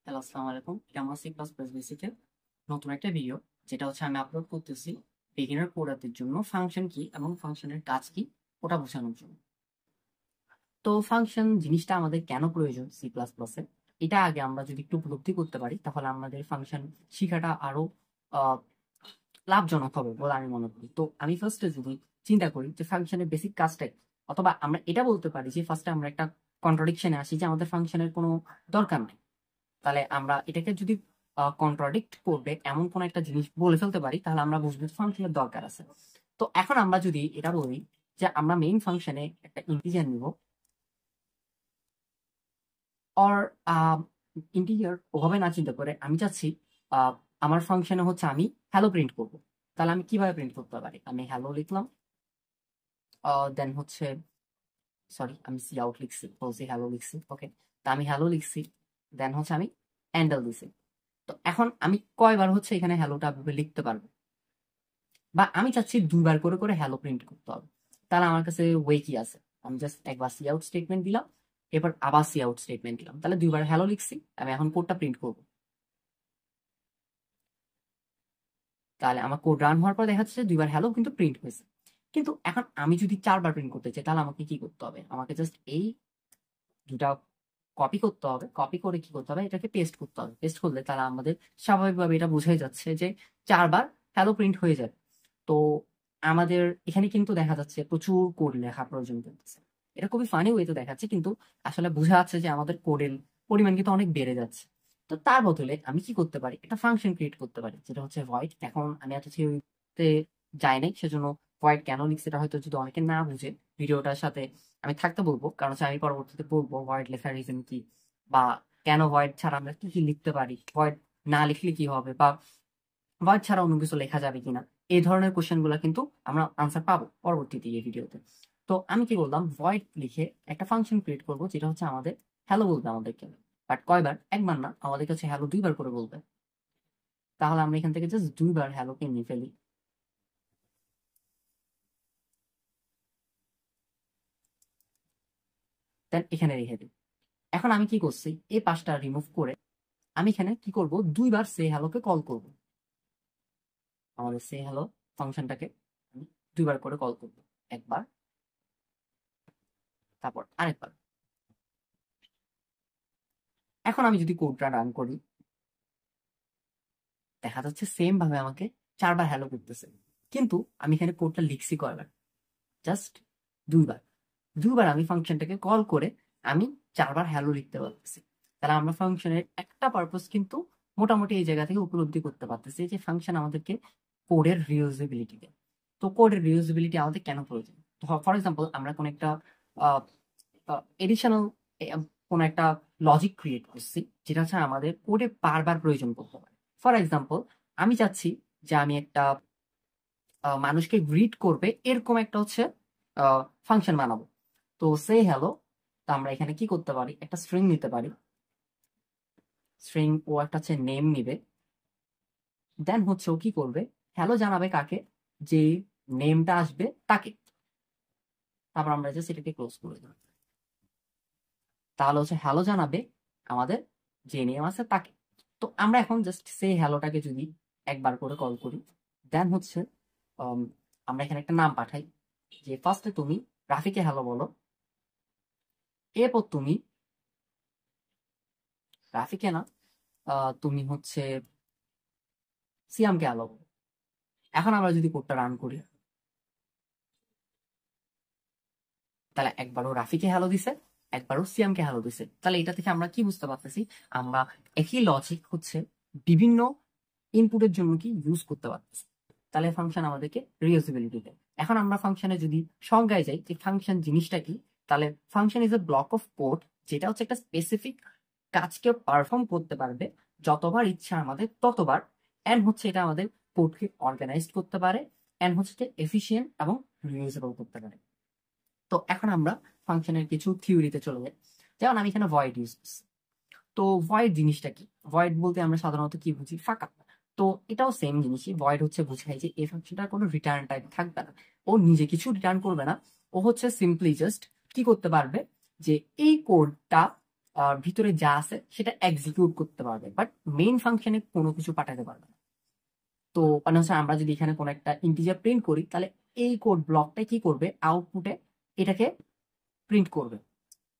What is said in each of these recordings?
Hello, আসসালামু আলাইকুম। এটা আমার সি প্লাস প্লাস বেসিকের নতুন একটা ভিডিও, যেটা হচ্ছে আমি আপলোড করতেছি বিগিনার কোডারদের জন্য ফাংশন কি এবং ফাংশনের কাজ কি ওটা বোঝানোর জন্য। তো ফাংশন জিনিসটা আমাদের কেন প্রয়োজন সি প্লাস প্লাসে, এটা আগে আমরা যদি একটু উপলব্ধি করতে পারি তাহলে আমাদের ফাংশন শেখাটা আরো আহ, লাভজনক হবে বলে আমি মনে করি। তো আমি ফার্স্টে যদি চিন্তা করি যে ফাংশনের বেসিক কাজটাই, অথবা আমরা এটা বলতে পারি যে ফার্স্টে আমরা একটা কন্ট্রাডিকশনে আসি যে আমাদের ফাংশনের কোনো দরকার নেই। তাহলে আমরা এটাকে যদি কন্ট্রাডিক্ট করবে এমন কোন একটা জিনিস বলে ফেলতে পারি তাহলে আমরা বুঝবো ফাংশনের দরকার আছে। তো এখন আমরা যদি এটা বলি যে আমরা মেইন ফাংশনে একটা ইন্টিজার নিব, অর ইন্টিজার ওভাবে না চিন্তা করে আমি চাচ্ছি আমার ফাংশনে হচ্ছে আমি হ্যালো প্রিন্ট করব। তাহলে আমি কিভাবে প্রিন্ট করতে পারি? আমি হ্যালো লিখলাম, দেন হচ্ছে সরি আমি সি আউট লিখছি, বলছি হ্যালো লিখছি, ওকে। তা আমি হ্যালো লিখছি, দেন হচ্ছে আমি অ্যান্ডেল দিছি। তো এখন আমি কয়বার হচ্ছে এখানে হ্যালোটা লিখতে পারবো, বা আমি চাচ্ছি দুইবার করে করে হ্যালো প্রিন্ট করতে হবে। তাহলে আমার কাছে ওয়ে কি আছে? আমি জাস্ট একবার সি আউট স্টেটমেন্ট দিলাম, এবার আবার সি আউট স্টেটমেন্ট দিলাম, তাহলে দুইবার হ্যালো লিখছি। আমি এখন কোডটা প্রিন্ট করবো, তাহলে আমার কোড রান হওয়ার পর দেখা যাচ্ছে যে দুইবার হ্যালো কিন্তু প্রিন্ট হয়েছে। কিন্তু এখন আমি যদি চারবার প্রিন্ট করতে চাই তাহলে আমাকে কি করতে হবে? আমাকে জাস্ট এই দুটা কপি করতে হবে, কপি করে কি করতে হবে, এটাকে পেস্ট করতে হবে। পেস্ট করলে তাহলে আমাদের স্বাভাবিকভাবে এটা বোঝাই যাচ্ছে যে চারবার হ্যালো প্রিন্ট হয়ে যাবে। তো আমাদের এখানে কিন্তু দেখা যাচ্ছে প্রচুর কোড লেখা প্রয়োজন পড়তেছে। এটা খুবই ফানি ওয়েতে দেখাচ্ছে, কিন্তু আসলে বোঝা যাচ্ছে যে আমাদের কোডের পরিমাণ কিন্তু অনেক বেড়ে যাচ্ছে। তো তার বদলে আমি কি করতে পারি? একটা ফাংশন ক্রিয়েট করতে পারি যেটা হচ্ছে ভয়েড। এখন আমি এত থিওরিতে যাই নাই, সেজন্য ভয়েড কেন লিখছি এটা হয়তো যদি অনেকে না বুঝে ভিডিওটার সাথে আমি থাকতে বলবো, কারণ হচ্ছে আমি পরবর্তীতে বলবো ভয়েড লেখার রিজন কি, বা কেন ভয়েড ছাড়া আমরা কি কি লিখতে পারি, ভয়েড না লিখলে কি হবে, বা ভয়েড ছাড়া অন্য কিছু লেখা যাবে কিনা। এই ধরনের কোশ্চেন গুলা কিন্তু আমরা আনসার পাবো পরবর্তীতে এই ভিডিওতে। তো আমি কি বললাম, ভয়েড লিখে একটা ফাংশন ক্রিয়েট করব যেটা হচ্ছে আমাদের হ্যালো বলবে আমাদেরকে। বাট কয়বার? একবার না, আমাদের কাছে হ্যালো দুইবার করে বলবে। তাহলে আমরা এখান থেকে জাস্ট দুইবার হ্যালোকে নিয়ে ফেলি, দেন এখানে রেখে দিই। এখন আমি কি করছি, এই পাশটা রিমুভ করে আমি এখানে কি করব, দুইবার সে হ্যালোকে কল করব। আমাদের সে হ্যালো ফাংশনটাকে আমি দুইবার করে কল করব, একবার তারপর আরেকবার। এখন আমি যদি কোডটা রান করি দেখা যাচ্ছে সেম ভাবে আমাকে চারবার হ্যালো করতেছে, কিন্তু আমি এখানে কোডটা লিখছি কয়বার? জাস্ট দুইবার। দুইবার আমি ফাংশনটাকে কল করে আমি চারবার হ্যালো লিখতে পারতেছি। তাহলে আমরা ফাংশনের একটা পারপাস কিন্তু মোটামুটি এই জায়গা থেকে উপলব্ধি করতে পারতেছি যে ফাংশন আমাদেরকে কোডের রিউজেবিলিটি দেয়। তো কোডের রিউজেবিলিটি আমাদের কেন প্রয়োজন? ফর এক্সাম্পল আমরা কোন একটা এডিশনাল কোন একটা লজিক ক্রিয়েট করছি যেটা হচ্ছে আমাদের কোডে বারবার প্রয়োজন পড়তে পারে। ফর এক্সাম্পল আমি চাচ্ছি যে আমি একটা মানুষকে গ্রিট করবে এরকম একটা হচ্ছে ফাংশন বানাবো। তো সে হ্যালো, তো আমরা এখানে কি করতে পারি, একটা স্ট্রিং নিতে পারি। স্ট্রিং ও একটা হচ্ছে নেম নিবে, দেন হচ্ছে ও কি করবে, হ্যালো জানাবে কাকে? যে নেমটা আসবে তাকে। তারপর আমরা জাস্ট এটাকে ক্লোজ করে দেবো। তাহলে হচ্ছে হ্যালো জানাবে আমাদের যে নেম আছে তাকে। তো আমরা এখন জাস্ট সে হ্যালোটাকে যদি একবার করে কল করি, দেন হচ্ছে আম, আমরা এখানে একটা নাম পাঠাই যে ফার্স্টে তুমি রাফিকে হ্যালো বলো, এরপর তুমি রাফিকে না, তুমি হচ্ছে সিয়ামকে হ্যালো বলো। এখন আমরা যদি কোডটা রান করি তাহলে একবারও রাফিকে হ্যালো দিছে, একবারও সিয়ামকে হ্যালো দিছে। তাহলে এটা থেকে আমরা কি বুঝতে পারতেছি, আমরা একই লজিক হচ্ছে বিভিন্ন ইনপুটের জন্য কি ইউজ করতে পারতেছি। তাহলে ফাংশন আমাদেরকে রিউজেবিলিটি দেয়। এখন আমরা ফাংশনে যদি সংজ্ঞায় যাই যে ফাংশন জিনিসটা কি, তাহলে function is a block of code যেটা হচ্ছে একটা স্পেসিফিক কাজকে পারফর্ম করতে পারবে যতবার ইচ্ছা আমাদের ততবার। এন্ড হচ্ছে এটা আমাদের কোডকে অর্গানাইজ করতে পারে, এন্ড হচ্ছে এফিসিয়েন্ট এবং রিউজেবল করতে পারে। তো এখন আমরা ফাংশনের কিছু থিওরিতে চলে যাই। যেমন আমি এখানে ভয়েড ইউজ করছি। তো ভয়েড জিনিসটা কি? ভয়েড বলতে আমরা সাধারণত কি বুঝি? ফাঁকা। তো এটাও সেম জিনিসই, ভয়েড হচ্ছে বুঝায় যে এই ফাংশনটার কোনো রিটার্ন টাইপ থাকবে না, ও নিজে কিছু রিটার্ন করবে না। ও হচ্ছে সিম্পলি জাস্ট কি করতে পারবে, যে এই কোডটা ভিতরে যা আছে সেটা এক্সিকিউট করতে পারবে, বাট মেইন ফাংশনে কোনো কিছু পাঠাতে পারবে না। তো মানে হচ্ছে আমরা যদি এখানে কোনো একটা ইন্টিজার প্রিন্ট করি, তাহলে এই কোড ব্লকটা কি করবে, আউটপুটে এটাকে প্রিন্ট করবে।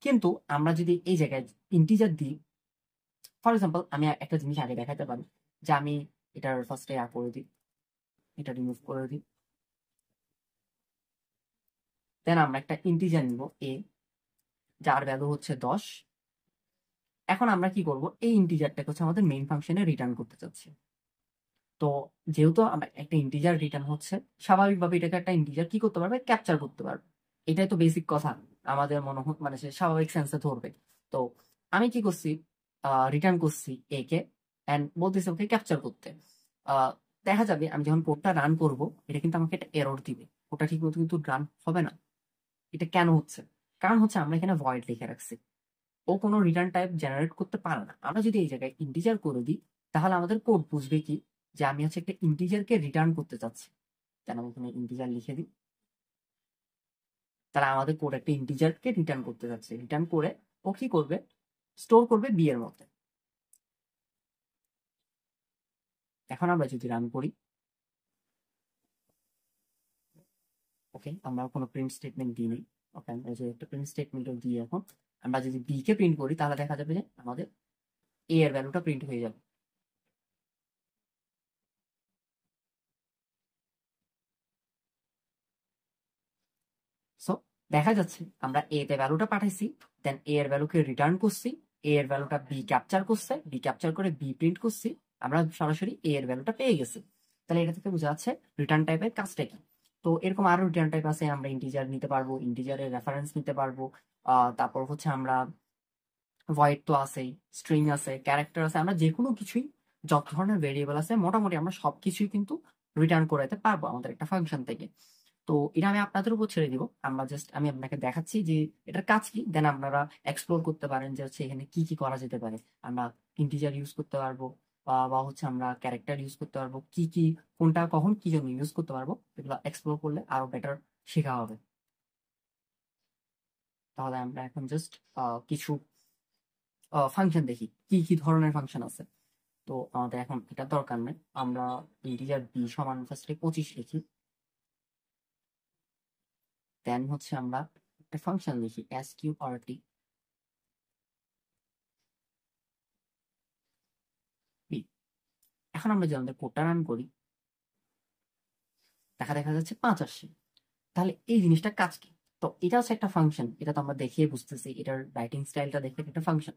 কিন্তু আমরা যদি এই জায়গায় ইন্টিজার দিই, ফর এক্সাম্পল আমি একটা জিনিস আগে দেখাতে পারি, যে আমি এটার ফার্স্টে করে দিই, এটা রিমুভ করে দিই, দেন আমরা একটা ইন্টিজার নিব এ, যার ভ্যালু হচ্ছে 10। এখন আমরা কি করব, এই ইন্টিজারটাকে হচ্ছে আমাদের মেইন ফাংশনে রিটার্ন করতে চাচ্ছি। তো যেহেতু একটা ইন্টিজার রিটার্ন হচ্ছে, স্বাভাবিকভাবে এটাকে একটা ইন্টিজার কি করতে পারবে, ক্যাপচার করতে পারবে। এটাই তো বেসিক কথা, আমাদের মানে সে স্বাভাবিক সেন্সে ধরবে। তো আমি কি করছি, রিটার্ন করছি এ কে, এন্ড বলতেছি ওকে ক্যাপচার করতে। আহ, দেখা যাবে আমি যখন কোডটা রান করব, এটা কিন্তু আমাকে একটা এরর দিবে, ওটা ঠিক মতো কিন্তু রান হবে না। এটা কেন হচ্ছে, কারণ হচ্ছে আমরা এখানে ভয়েড লিখে রাখছি, ও কোনো রিটার্ন টাইপ জেনারেট করতে পারে না। আমরা যদি এই জায়গায় ইন্টিজার করে দিই, তাহলে আমাদের কোড বুঝবে কি, যে আমি হচ্ছে একটা ইন্টিজারকে রিটার্ন করতে চাচ্ছি। তাহলে আমি এখানে ইন্টিজার লিখে দিই, তাহলে আমাদের কোড একটা ইন্টিজারকে রিটার্ন করতে যাচ্ছে। রিটার্ন করে ও কি করবে, স্টোর করবে বি এর মধ্যে। এখন আমরা যদি রান করি, ওকে, আমরা কোনো প্রিন্ট স্টেটমেন্ট দিই নি। ওকে, আমরা যে একটা প্রিন্ট স্টেটমেন্ট দিই, এখন আমরা যদি বি কে প্রিন্ট করি, তাহলে দেখা যাবে যে আমাদের এ এর ভ্যালুটা প্রিন্ট হয়ে যাবে। সো দেখা যাচ্ছে আমরা এ তে ভ্যালুটা পাঠাইছি, দেন এ এর ভ্যালুকে রিটার্ন করছি, এ এর ভ্যালুটা বি ক্যাপচার করছে, বি ক্যাপচার করে বি প্রিন্ট করছি, আমরা সরাসরি এ এর ভ্যালুটা পেয়ে গেছি। তাহলে এটা থেকে বোঝা যাচ্ছে রিটার্ন টাইপের কাজটা কি। তো এরকম আরো রিটার্ন টাইপ আছে, আমরা ইন্টিজার নিতে পারবো, ইন্টিজারের রেফারেন্স নিতে পারবো, তারপর হচ্ছে আমরা ভয়েড তো আছেই, স্ট্রিং আছে, ক্যারেক্টার আছে, আমরা যে কোনো কিছুই, যত ধরনের ভেরিয়েবল আছে মোটামুটি আমরা সবকিছুই কিন্তু রিটার্ন করাতে পারবো আমাদের একটা ফাংশন থেকে। তো এটা আমি আপনাদের উপর ছেড়ে দিব, আমরা জাস্ট আমি আপনাকে দেখাচ্ছি যে এটার কাজ কি, দেন আপনারা এক্সপ্লোর করতে পারেন যে হচ্ছে এখানে কি কি করা যেতে পারে। আমরা ইন্টিজার ইউজ করতে পারবো, বা হচ্ছে আমরা ক্যারেক্টার ইউজ করতে পারবো, কি কি কোনটা কখন কি জন্য ইউজ করতে পারবো, এগুলো এক্সপ্লোর করলে আরো বেটার শেখা হবে। তাহলে আমরা এখন জাস্ট কিছু ফাংশন দেখি, কি কি ধরনের ফাংশন আছে। তো আমাদের এখন এটা দরকার নেই, আমরা ইন্টিজার বি সমান ফার্স্টে 25 লিখি, দেন হচ্ছে আমরা একটা ফাংশন লিখি sqrt b। এখন আমরা যদি আমাদের কোডটা রান করি, দেখা যাচ্ছে 5 আসছে। তাহলে এই জিনিসটা কাজ কি, তো এটা হচ্ছে একটা ফাংশন, এটা তো আমরা দেখিয়ে বুঝতেছি, এটার রাইটিং স্টাইলটা দেখে একটা ফাংশন।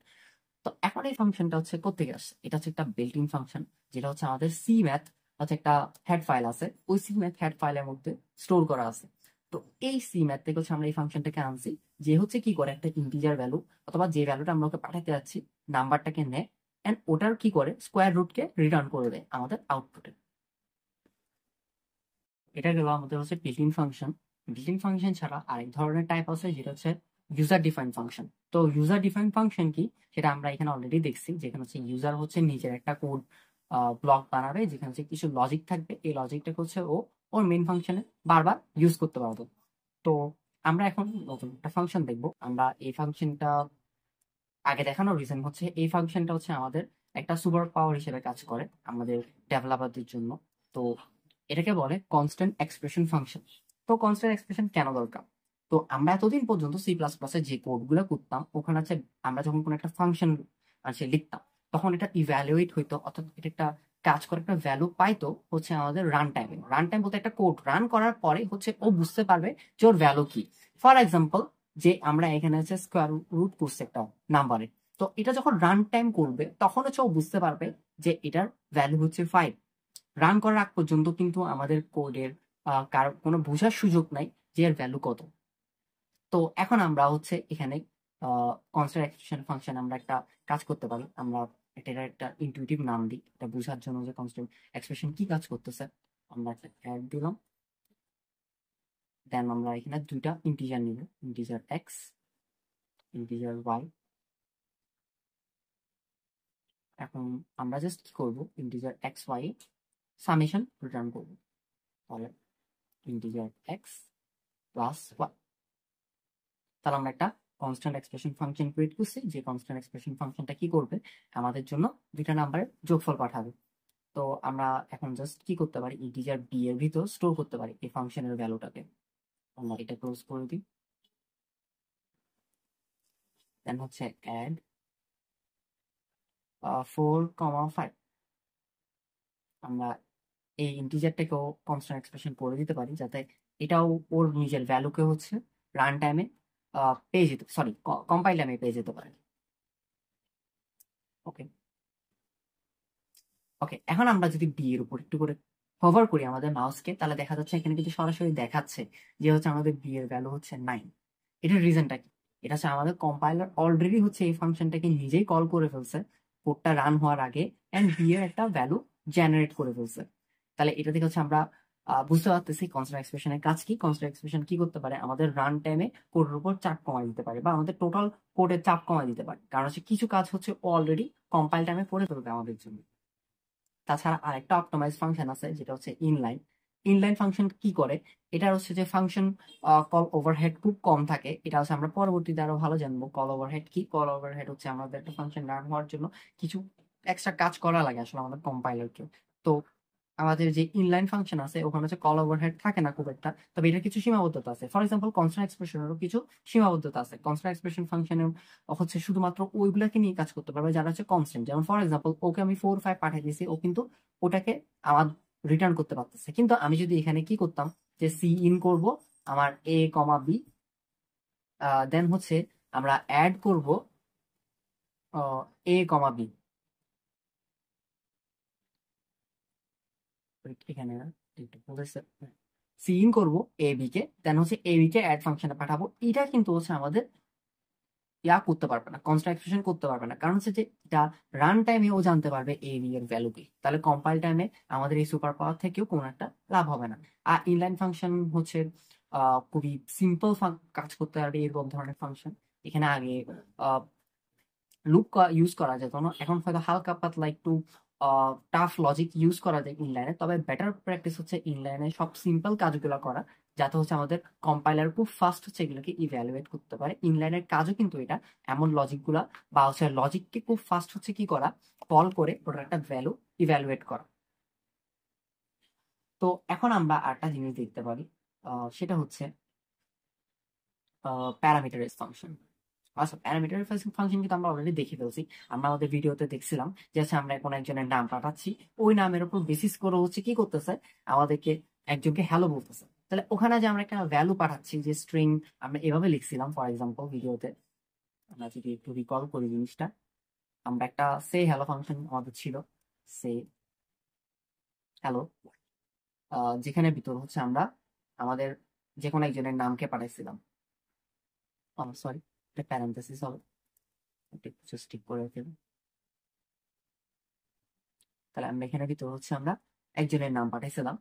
তো এখন এই ফাংশনটা হচ্ছে কোত্থেকে আসছে, এটা হচ্ছে একটা বিল্ট ইন ফাংশন, যেটা হচ্ছে আমাদের সি ম্যাথ হচ্ছে একটা হেড ফাইল আছে, ওই সি ম্যাথ হেড ফাইলের মধ্যে স্টোর করা আছে। তো এই সি ম্যাথ থেকে হচ্ছে আমরা এই ফাংশনটাকে আনছি, যে হচ্ছে কি করে একটা ইন্টিজার ভ্যালু অথবা যে ভ্যালুটা আমরা ওকে পাঠাতে যাচ্ছি, নাম্বারটাকে নেয়, এন্ড ওটার কি করে স্কোয়ার রুটকে রিটার্ন করে দেয় আমাদের আউটপুটে। এটা গেল আমাদের হচ্ছে built in function. Built in function ছাড়া আরেক ধরনের টাইপ আছে, যেটা হচ্ছে ইউজার ডিফাইন ফাংশন। তো ইউজার ডিফাইন ফাংশন কি, সেটা আমরা এখানে অলরেডি দেখছি, যেখানে হচ্ছে ইউজার হচ্ছে নিজের একটা কোড ব্লক বানাবে, যেখানে হচ্ছে কিছু লজিক থাকবে, এই লজিকটাকে হচ্ছে ও ওর মেইন ফাংশনে বারবার ইউজ করতে পারবে। তো আমরা এখন নতুন একটা ফাংশন দেখবো। আমরা এই ফাংশনটা আগে দেখানোর রিজন হচ্ছে, এই ফাংশনটা হচ্ছে আমাদের একটা সুপার পাওয়ার হিসেবে কাজ করে আমাদের ডেভেলপারদের জন্য। তো এটাকে বলে কনস্ট্যান্ট এক্সপ্রেশন ফাংশন। তো কনস্ট্যান্ট এক্সপ্রেশন কেন দরকার, তো আমরা এতদিন পর্যন্ত সি প্লাস প্লাসে যে কোডগুলো করতাম, ওখানে হচ্ছে আমরা যখন কোনো একটা ফাংশন আছে লিখতাম, তখন এটা ইভ্যালুয়েট হইতো, অর্থাৎ এটা একটা কাজ করে একটা ভ্যালু পাইতো হচ্ছে আমাদের রান টাইমে। রান টাইম বলতে একটা কোড রান করার পরে হচ্ছে ও বুঝতে পারবে যে ওর ভ্যালু কি। ফর এক্সাম্পল, যে আমরা এখানে হচ্ছে স্কোয়ার রুট করছি একটা নাম্বারে, তো এটা যখন রান টাইম করবে তখন হচ্ছে ও বুঝতে পারবে যে এটার ভ্যালু হচ্ছে 5। রান করার আগ পর্যন্ত কিন্তু আমাদের কোডের কার কোনো বোঝার সুযোগ নাই যে এর ভ্যালু কত। তো এখন আমরা হচ্ছে এখানে কনস্ট্যান্ট এক্সপ্রেশন ফাংশন আমরা একটা কাজ করতে পারি, আমরা এটার একটা ইনটিউটিভ নাম দিই এটা বোঝার জন্য, যে কনস্ট্যান্ট এক্সপ্রেশন কি কাজ করতেছে। আমরা একটা অ্যাড দিলাম, দেন আমরা এখানে দুইটা ইন্টিজার নিব, ইন্টিজার এক্স, ইন্টিজার ওয়াই। এখন আমরা জাস্ট কি করব, integer x y summation return করব। তাহলে ইন্টিজার এক্স প্লাস ওয়াই, তাহলে আমরা একটা কনস্ট্যান্ট এক্সপ্রেশন ফাংশন ক্রিয়েট করছি, যে কনস্ট্যান্ট এক্সপ্রেশন ফাংশনটা কি করবে, আমাদের জন্য দুইটা নাম্বারের যোগফল পাঠাবে। তো আমরা এখন জাস্ট কি করতে পারি, ইন্টিজার বি এর ভিতর স্টোর করতে পারি এই ফাংশনের ভ্যালুটাকে। আমরা এটা ক্লোজ করে দিই। দেন হচ্ছে অ্যাড 4,5, আমরা এই ইন্টিজারটাকেও কনস্ট্যান্ট এক্সপ্রেশন করে দিতে পারি, যাতে এটাও ওর নিজের ভ্যালুকে হচ্ছে রান টাইমে পেয়ে যেতে, সরি কম্পাইল টাইমে পেয়ে যেতে পারে। ওকে ওকে, এখন আমরা যদি বি এর উপর একটু করে হোভার করি আমাদের মাউসকে, তাহলে দেখা যাচ্ছে এখানে কিন্তু সরাসরি দেখাচ্ছে যে হচ্ছে আমাদের বি এর ভ্যালু হচ্ছে 9। এটার রিজনটা কি? এটা হচ্ছে আমাদের কম্পাইলার অলরেডি হচ্ছে এই ফাংশনটাকে নিজেই কল করে ফেলছে কোডটা রান হওয়ার আগে, এন্ড বি এর একটা ভ্যালু জেনারেট করে ফেলছে। তাহলে এটা থেকে হচ্ছে আমরা বুঝতে পারতেছি কনস্ট্যান্ট এক্সপ্রেশনের কাজ কি। কনস্ট্যান্ট এক্সপ্রেশন কি করতে পারে, আমাদের রান টাইমে কোডের উপর চাপ কমাই দিতে পারে, বা আমাদের টোটাল কোডের চাপ কমাই দিতে পারে, কারণ হচ্ছে কিছু কাজ হচ্ছে অলরেডি কম্পাইল টাইমে করে ফেলবে আমাদের জন্য। তাছাড়া আরেকটা অপটিমাইজ ফাংশন আছে, যেটা হচ্ছে ইনলাইন। ইনলাইন ফাংশন কি করে, এটা হচ্ছে যে ফাংশন কল ওভারহেড খুব কম থাকে। এটা হচ্ছে আমরা পরবর্তীতে আরো ভালো জানবো কল ওভারহেড কি। কল ওভারহেড হচ্ছে আমাদের একটা ফাংশন রান হওয়ার জন্য কিছু এক্সট্রা কাজ করা লাগে আসলে আমাদের কম্পাইলারকে। তো আমাদের যে ইনলাইন ফাংশন আছে ওখানে হচ্ছে কল ওভারহেড থাকে না খুব একটা, তবে এটার কিছু সীমাবদ্ধতা আছে। ফর এক্সাম্পল কনস্ট্যান্ট এক্সপ্রেশনেরও কিছু সীমাবদ্ধতা আছে। কনস্ট্যান্ট এক্সপ্রেশন ফাংশনে হচ্ছে শুধুমাত্র ওইগুলাকে নিয়ে কাজ করতে পারবে যারা হচ্ছে কনস্ট্যান্ট। যেমন ফর এক্সাম্পল ওকে আমি 4, 5 পাঠিয়ে দিয়েছি, ও কিন্তু ওটাকে আমার রিটার্ন করতে পারতেছে। কিন্তু আমি যদি এখানে কি করতাম, যে সি ইন করব আমার এ কমা বি, দেন হচ্ছে আমরা অ্যাড করব এ কমা বি, এখানে সি ইন করবো এ বি কে, দেন হচ্ছে এ বি কে অ্যাড ফাংশনে পাঠাবো। এটা কিন্তু হচ্ছে আমাদের করতে পারবে না, কনস্ট্যান্ট এক্সপ্রেশন করতে পারবে না, কারণ হচ্ছে যে এটা রান টাইমে ও জানতে পারবে এ বি এর ভ্যালু কি। তাহলে কম্পাইল টাইমে আমাদের এই সুপার পাওয়ার থেকেও কোনো একটা লাভ হবে না। আর ইনলাইন ফাংশন হচ্ছে খুবই সিম্পল কাজ করতে পারবে এরকম ধরনের ফাংশন। এখানে আগে লুপ ইউজ করা যেত না, এখন হয়তো হালকা পাতলা একটু টাফ লজিক ইউজ করা যায় ইনলাইনে। তবে বেটার প্র্যাকটিস হচ্ছে ইনলাইনে সব সিম্পল কাজগুলো করা, যাতে হচ্ছে আমাদের কম্পাইলার খুব ফাস্ট হচ্ছে এগুলোকে ইভ্যালুয়েট করতে পারে। ইনলাইনের কাজও কিন্তু এটা, এমন লজিক গুলা বা হচ্ছে লজিককে খুব ফাস্ট হচ্ছে কি করা, কল করে ওটার একটা ভ্যালু ইভ্যালুয়েট করা। তো এখন আমরা আরেকটা জিনিস দেখতে পারি, সেটা হচ্ছে প্যারামিটারাইজ ফাংশন। আচ্ছা, প্যারামিটার ফাংশন কিন্তু আমরা অলরেডি দেখে ফেলছি। আমরা আমাদের ভিডিওতে দেখছিলাম যে হচ্ছে আমরা এখন একজনের নাম পাঠাচ্ছি, ওই নামের উপর বেসিস করে হচ্ছে কি করতেছে, আমাদেরকে একজনকে হ্যালো বলতেছে। তাহলে ওখানে যে আমরা একটা ভ্যালু পাঠাচ্ছি, যে স্ট্রিং আমরা এভাবে লিখছিলাম ফর এক্সাম্পল ভিডিওতে, আমরা যদি একটু রিকল করি জিনিসটা, আমরা একটা সে হ্যালো ফাংশন আমাদের ছিল, সে হ্যালো, যেখানে ভিতর হচ্ছে আমরা আমাদের যে কোনো একজনের নামকে পাঠাইছিলাম। সরি, এটা প্যারেন্থেসিস হবে, জাস্ট ঠিক করে ফেলুন। তাহলে আমরা এখানে ভিতর হচ্ছে আমরা একজনের নাম পাঠাইছিলাম।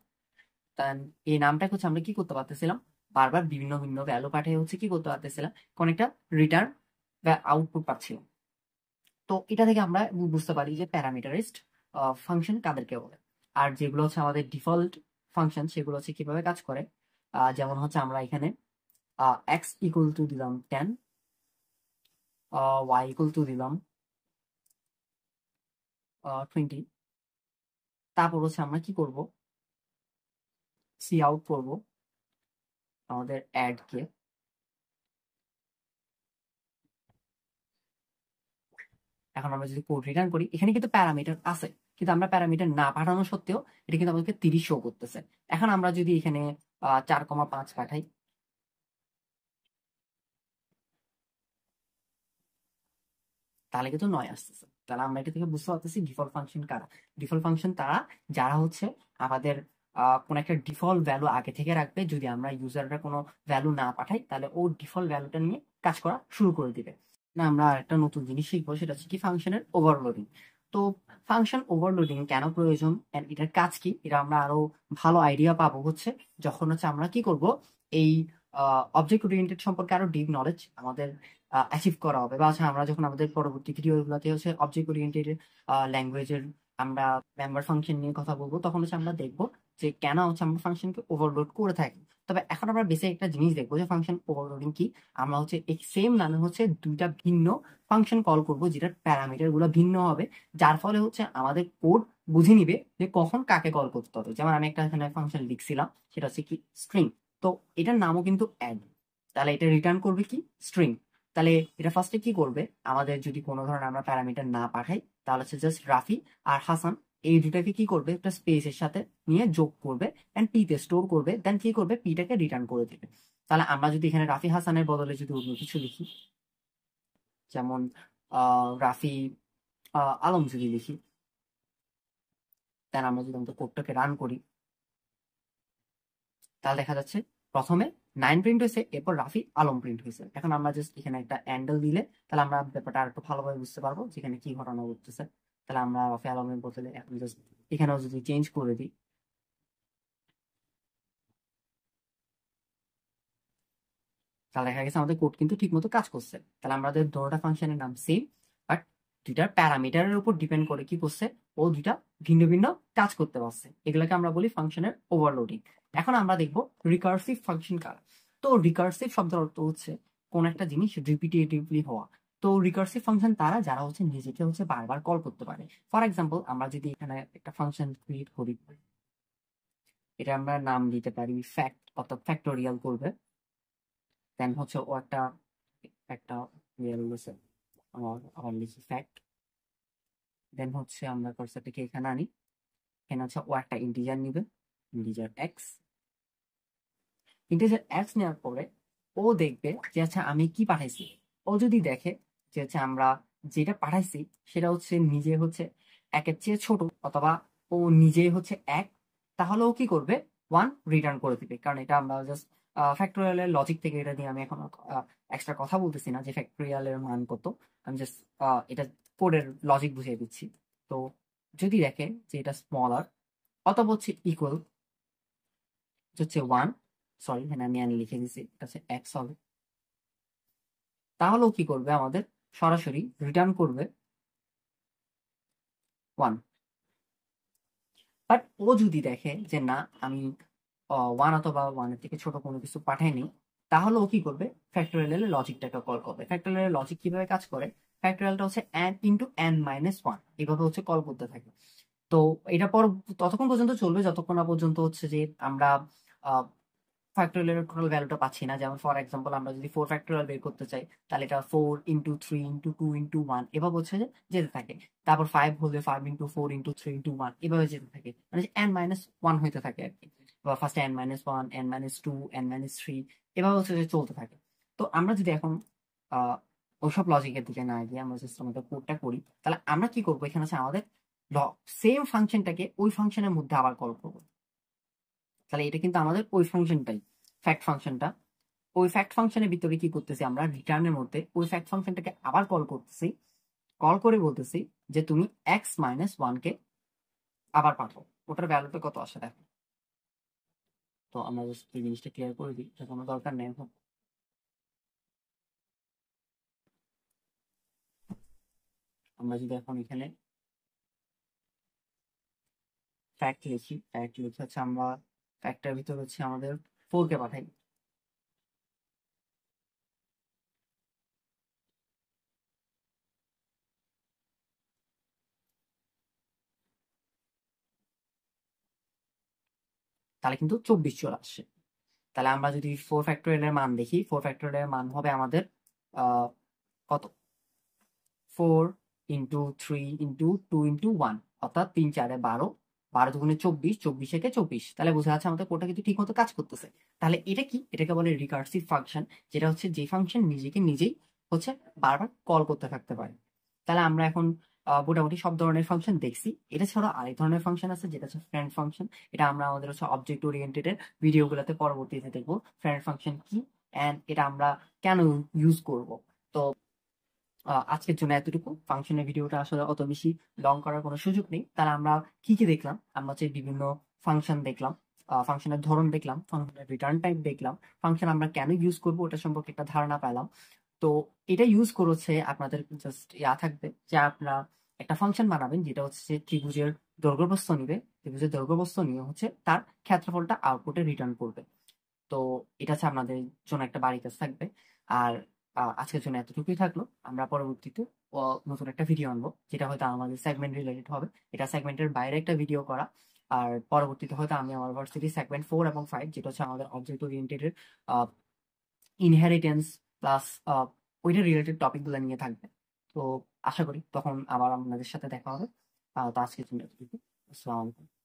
তাই এই নামটাকে হচ্ছে আমরা কি করতে পারতেছিলাম, বারবার বিভিন্ন ভিন্ন ভ্যালু পাঠিয়ে হচ্ছে কি করতে পারতেছিলাম, কোন একটা রিটার্ন বা আউটপুট পাচ্ছিলাম। তো এটা থেকে আমরা বুঝতে পারি যে প্যারামিটারাইজড ফাংশন কাদেরকে বলে। আর যেগুলো হচ্ছে আমাদের ডিফল্ট ফাংশন, সেগুলো হচ্ছে কিভাবে কাজ করে, যেমন হচ্ছে আমরা এখানে এক্স ইকুয়াল টু দিলাম 10, ওয়াই ইকুয়াল টু দিলাম 20। তারপর হচ্ছে আমরা কি করব, সি আউট করব আমাদের অ্যাড কে। এখন আমরা যদি কোড রিটার্ন করি, এখানে কিন্তু প্যারামিটার আছে, কিন্তু আমরা প্যারামিটার না পাঠানো সত্ত্বেও এটা কিন্তু আমাদেরকে 30 শো করতেছে। এখন আমরা যদি এখানে 4,5 পাঠাই, তাহলে কিন্তু 9 আসতেছে। তাহলে আমরা এটা থেকে বুঝতে পারতেছি ডিফল্ট ফাংশন কারা। ডিফল্ট ফাংশন তারা যারা হচ্ছে আমাদের কোন একটা ডিফল্ট ভ্যালু আগে থেকে রাখবে, যদি আমরা ইউজাররা কোনো ভ্যালু না পাঠাই তাহলে ও ডিফল্ট ভ্যালুটা নিয়ে কাজ করা শুরু করে দিবে। না, আমরা একটা নতুন জিনিস শিখবো, সেটা হচ্ছে কি ফাংশনের ওভারলোডিং। তো ফাংশন ওভারলোডিং কেন প্রয়োজন এন্ড এটার কাজ কি, এটা আমরা আরো ভালো আইডিয়া পাবো হচ্ছে যখন হচ্ছে আমরা কি করব, এই অবজেক্ট ওরিয়েন্টেড সম্পর্কে আরো ডিপ নলেজ আমাদের অ্যাচিভ করা হবে, বা হচ্ছে আমরা যখন আমাদের পরবর্তী ভিডিওগুলোতে হচ্ছে অবজেক্ট ওরিয়েন্টেড ল্যাঙ্গুয়েজের আমরা মেম্বার ফাংশন নিয়ে কথা বলবো, তখন হচ্ছে আমরা দেখবো যে কেন হচ্ছে আমরা ফাংশনকে ওভারলোড করে থাকি। তবে এখন আমরা বেসিক একটা জিনিস দেখবো যে ফাংশন ওভারলোডিং কি। আমরা হচ্ছে এই সেম নামে হচ্ছে দুইটা ভিন্ন ফাংশন কল করব, যেটার প্যারামিটার গুলো ভিন্ন হবে, যার ফলে হচ্ছে আমাদের কোড বুঝে নিবে যে কখন কাকে কল করতে হবে। যেমন আমি একটা এখানে ফাংশন লিখছিলাম, সেটা হচ্ছে কি স্ট্রিং। তো এটার নামও কিন্তু অ্যাড, তাহলে এটা রিটার্ন করবে কি স্ট্রিং। তাহলে এটা ফার্স্টে কি করবে, আমাদের যদি কোনো ধরনের আমরা প্যারামিটার না পাঠাই, তাহলে হচ্ছে জাস্ট রাফি আর হাসান এই দুটাকে কি করবে, একটা স্পেসের সাথে নিয়ে যোগ করবে এন্ড পি তে স্টোর করবে, দেন কি করবে পিটাকে রিটার্ন করে দেবে। তাহলে আমরা যদি এখানে রাফি হাসানের বদলে যদি অন্য কিছু লিখি, যেমন রাফি আলম যদি লিখি, দেন আমরা যদি আমাদের কোডটাকে রান করি, তাহলে দেখা যাচ্ছে প্রথমে 9 প্রিন্ট হয়েছে, এরপর রাফি আলম প্রিন্ট হয়েছে। এখন আমরা জাস্ট এখানে একটা অ্যান্ডেল দিলে তাহলে আমরা ব্যাপারটা আর একটু ভালোভাবে বুঝতে পারবো যেখানে কি ঘটনা ঘটতেছে। তাহলে আমরা রাফি আলমের বদলে এখন জাস্ট এখানেও যদি চেঞ্জ করে দিই, তাহলে দেখা গেছে আমাদের কোড কিন্তু ঠিক মতো কাজ করছে। তাহলে আমাদের দুটোটা ফাংশনের নাম সেম, বাট দুইটার প্যারামিটারের উপর ডিপেন্ড করে কি করছে, ও দুইটা ভিন্ন ভিন্ন কাজ করতে পারছে। এগুলোকে আমরা বলি ফাংশনের ওভারলোডিং। এখন আমরা দেখবো রিকার্সিভ ফাংশন কারা। তো রিকার্সিভ শব্দের অর্থ হচ্ছে কোন একটা জিনিস রিপিটেটিভলি হওয়া। তো রিকার্সিভ ফাংশন তারা যারা হচ্ছে নিজেকে হচ্ছে বারবার কল করতে পারে। ফর এক্সাম্পল, আমরা যদি এখানে একটা ফাংশন ক্রিয়েট করি, এটা আমরা নাম দিতে পারি ফ্যাক্ট, অর্থাৎ ফ্যাক্টোরিয়াল করবে। দেন হচ্ছে ও একটা একটা ইয়ে রয়েছে, আবার লিখি ফ্যাক্ট। দেন হচ্ছে আমরা কার্সরটাকে এখানে আনি, এখানে হচ্ছে ও একটা ইন্টিজার নিবে, ইন্টিজার এক্স। ইন্টিজার এক্স নেওয়ার পরে ও দেখবে যে আচ্ছা আমি কি পাঠাইছি। ও যদি দেখে যে হচ্ছে আমরা যেটা পাঠাইছি সেটা হচ্ছে নিজে হচ্ছে একের চেয়ে ছোট, অথবা ও নিজে হচ্ছে এক, তাহলে ও কি করবে, ওয়ান রিটার্ন করে দিবে। কারণ এটা আমরা জাস্ট ফ্যাক্টোরিয়ালের লজিক থেকে, এটা নিয়ে আমি এখন এক্সট্রা কথা বলতেছি না যে ফ্যাক্টোরিয়ালের মান কত, আমি জাস্ট এটা কোডের লজিক বুঝিয়ে দিচ্ছি। তো যদি দেখে যে এটা স্মলার অথবা হচ্ছে ইকুয়াল হচ্ছে ওয়ান, সরি এখানে আমি লিখে দিচ্ছি, এটা হচ্ছে এক্স হবে, তাহলেও কি করবে, আমাদের সরাসরি রিটার্ন করবে ওয়ান। বাট ও যদি দেখে যে না আমি ওয়ান অথবা ওয়ানের থেকে ছোট কোনো কিছু পাঠাইনি, তাহলে ও কি করবে, ফ্যাক্টোরিয়াল লজিকটাকে কল করবে। ফ্যাক্টোরিয়াল লজিক কিভাবে কাজ করে, ফ্যাক্টোরিয়ালটা হচ্ছে N into N minus one, এইভাবে হচ্ছে কল করতে থাকে। তো এটা পর ততক্ষণ পর্যন্ত চলবে যতক্ষণ না পর্যন্ত হচ্ছে যে আমরা ফ্যাক্টোরিয়ালের টোটাল ভ্যালুটা পাচ্ছি না। যেমন ফর এক্সাম্পল, আমরা যদি 4 ফ্যাক্টোরিয়াল বের করতে চাই, তাহলে এটা 4 ইন্টু 3 ইন্টু 2 ইন্টু 1 এভাবে হচ্ছে যে যেতে থাকে। তারপর 5 হলে 5 ইন্টু 4 ইন্টু 3 ইন্টু 1 এভাবে যেতে থাকে, মানে এন মাইনাস ওয়ান হইতে থাকে আর কি। বা first n minus one, n minus two, n minus three, এভাবে হচ্ছে যে চলতে থাকে। তো আমরা যদি এখন আহ ওইসব লজিকের দিকে না গিয়ে আমরা জাস্ট আমাদের কোডটা করি, তাহলে আমরা কি করবো, এখানে হচ্ছে আমাদের সেম ফাংশনটাকে ওই ফাংশনের মধ্যে আবার কল করবো। তাহলে এটা কিন্তু আমাদের ওই ফাংশনটাই, ফ্যাক্ট ফাংশনটা। ওই ফ্যাক্ট ফাংশনের ভিতরে কি করতেছি, আমরা রিটার্নের মধ্যে ওই ফ্যাক্ট ফাংশনটাকে আবার কল করতেছি, কল করে বলতেছি যে তুমি এক্স মাইনাস ওয়ান কে আবার পাঠাও, ওটার ভ্যালুটা কত আসে দেখো। তো আমরা জাস্ট এই জিনিসটা ক্লিয়ার করে দিই, এটা কোনো দরকার নেই এখন। আমরা যদি এখন এখানে ফ্যাক্ট লিখি, ফ্যাক্ট লিখে হচ্ছে আমরা ফ্যাক্টের ভিতরে হচ্ছে আমাদের 4 কে পাঠাই, তাহলে কিন্তু 24 চলে আসছে। তাহলে আমরা যদি 4 ফ্যাক্টোরিয়াল এর মান দেখি, 4 ফ্যাক্টোরিয়াল এর মান হবে আমাদের আহ কত, 4 ইন্টু 3 ইন্টু 2 ইন্টু 1, অর্থাৎ 3 4 12, 12 দুগুণে 24, 24 একে 24। তাহলে বোঝা যাচ্ছে আমাদের কোডটা কিন্তু ঠিক মতো কাজ করতেছে। তাহলে এটা কি, এটাকে বলে রিকার্সিভ ফাংশন, যেটা হচ্ছে যে ফাংশন নিজেকে নিজেই হচ্ছে বারবার কল করতে থাকতে পারে। তাহলে আমরা এখন মোটামুটি সব ধরনের ফাংশন দেখছি। এটা ছাড়া আরেক ধরনের ফাংশন আছে যেটা হচ্ছে ফ্রেন্ড ফাংশন। এটা আমরা আমাদের হচ্ছে অবজেক্ট ওরিয়েন্টেড এর ভিডিওগুলোতে পরবর্তীতে দেখবো ফ্রেন্ড ফাংশন কি এন্ড এটা আমরা কেন ইউজ করব। তো আজকের জন্য এতটুকু। ফাংশনের ভিডিওটা আসলে অত বেশি লং করার কোনো সুযোগ নেই। তাহলে আমরা কি কি দেখলাম, আমরা হচ্ছে বিভিন্ন ফাংশন দেখলাম, ফাংশনের ধরন দেখলাম, ফাংশনের রিটার্ন টাইপ দেখলাম, ফাংশন আমরা কেন ইউজ করবো ওটা সম্পর্কে একটা ধারণা পেলাম। তো এটা ইউজ করেছে আপনাদের জাস্ট ইয়া থাকবে যে আপনারা একটা ফাংশন বানাবেন যেটা হচ্ছে যে ত্রিভুজের দৈর্ঘ্য প্রস্থ নিবে, ত্রিভুজের দৈর্ঘ্য প্রস্থ নিয়ে হচ্ছে তার ক্ষেত্রফলটা আউটপুটে রিটার্ন করবে। তো এটা হচ্ছে আপনাদের জন্য একটা বাড়ি কাজ থাকবে। আর আজকের জন্য এতটুকুই থাকলো। আমরা পরবর্তীতে নতুন একটা ভিডিও আনবো, যেটা হয়তো আমাদের সেগমেন্ট রিলেটেড হবে। এটা সেগমেন্টের বাইরে একটা ভিডিও করা। আর পরবর্তীতে হয়তো আমি আমার ভার্সিটি সেগমেন্ট 4 এবং 5, যেটা হচ্ছে আমাদের অবজেক্ট ওরিয়েন্টেড ইনহেরিটেন্স প্লাস ওইটা রিলেটেড টপিকগুলো নিয়ে থাকবে। তো আশা করি তখন আবার আপনাদের সাথে দেখা হবে। তো আজকের জন্য এতটুকু। আসসালামু আলাইকুম।